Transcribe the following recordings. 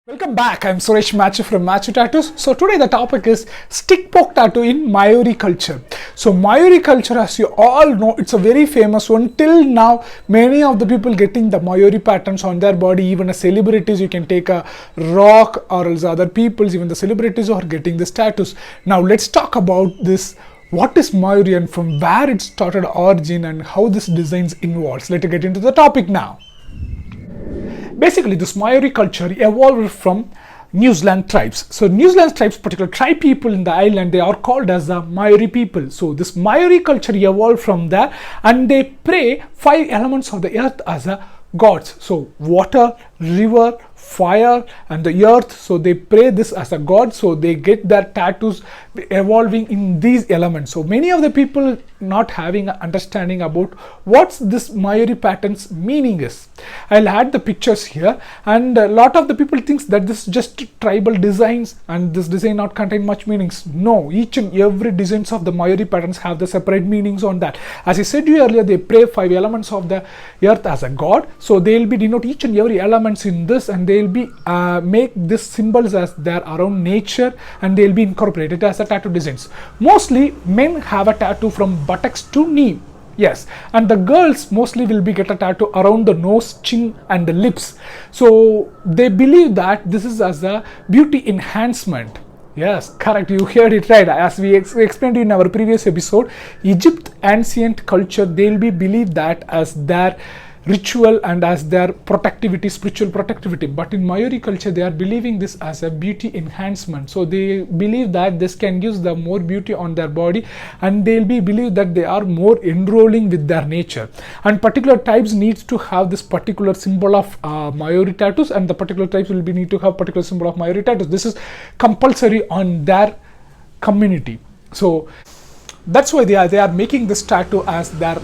Welcome back. I'm Suresh Machu from Machu Tattoos. So today the topic is stick poke tattoo in Maori culture. So Maori culture, as you all know, it's a very famous one. Till now, many of the people getting the Maori patterns on their body, even as celebrities, you can take a rock or else other people's, even the celebrities are getting these tattoos. Now let's talk about this. What is Maori and from where it started origin and how this designs involves. Let's get into the topic now. Basically, this Maori culture evolved from New Zealand tribes. So New Zealand tribes, particular tribe people in the island, they are called as the Maori people. So this Maori culture evolved from there, and they pray 5 elements of the earth as a gods. So water, river, fire and the earth. So they pray this as a god. So they get their tattoos evolving in these elements. So many of the people not having an understanding about what's this Maori patterns meaning is. I'll add the pictures here, and a lot of the people thinks that this is just tribal designs and this design not contain much meanings. No, each and every designs of the Maori patterns have the separate meanings on that. As I said to you earlier, they pray 5 elements of the earth as a god. So they will be denote each and every elements in this, and they will be make this symbols as their around nature, and they will be incorporated as a tattoo designs. Mostly men have a tattoo from buttocks to knee. Yes, and the girls mostly will be get a tattoo around the nose, chin and the lips. So they believe that this is as a beauty enhancement. Yes, correct, you heard it right. As we explained in our previous episode, Egypt ancient culture, they will be believed that as their ritual and as their protectivity, spiritual protectivity. But in Maori culture, they are believing this as a beauty enhancement. So they believe that this can give the more beauty on their body, and they'll be believe that they are more enrolling with their nature. And particular tribes needs to have this particular symbol of Maori tattoos, and the particular tribes will be need to have particular symbol of Maori tattoos. This is compulsory on their community. So that's why they are making this tattoo as their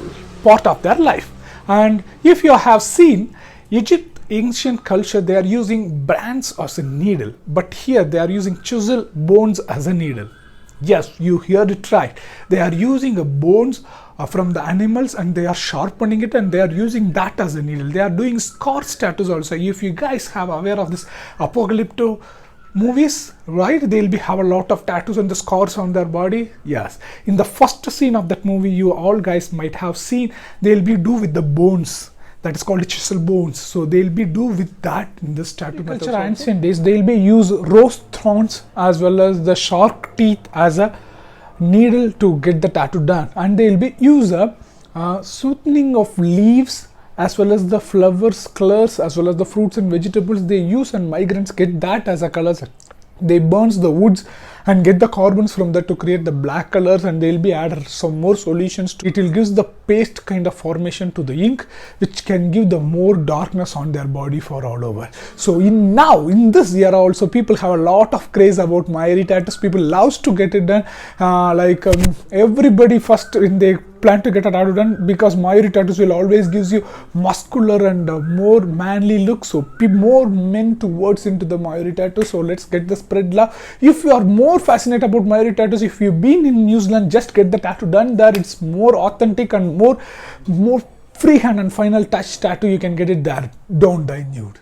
part of their life. And if you have seen Egypt ancient culture, they are using brands as a needle, but here they are using chisel bones as a needle. Yes, you heard it right. They are using a bones from the animals, and they are sharpening it, and they are using that as a needle. They are doing scar tattoos also. If you guys have aware of this apocalypto movies, right, they'll be have a lot of tattoos and the scars on their body. Yes, in the first scene of that movie, you all guys might have seen, they'll be do with the bones, that is called chisel bones. So they'll be do with that in this tattoo culture. Ancient days, they'll be use rose thorns as well as the shark teeth as a needle to get the tattoo done, and they'll be use a soothing of leaves as well as the flowers colors as well as the fruits and vegetables they use, and migrants get that as a colors. They burns the woods and get the carbons from that to create the black colors, and they'll be added some more solutions to it. Will gives the paste kind of formation to the ink, which can give the more darkness on their body for all over. So in this era also, people have a lot of craze about Maori tattoos. People loves to get it done. Everybody first when they plan to get a tattoo done, because Maori tattoos will always gives you muscular and more manly look. So more men towards into the Maori tattoo. So let's get the spread love. If you are more fascinated about Maori tattoos, if you've been in New Zealand, just get the tattoo done there. It's more authentic and more freehand and final touch tattoo. You can get it there. Don't die nude.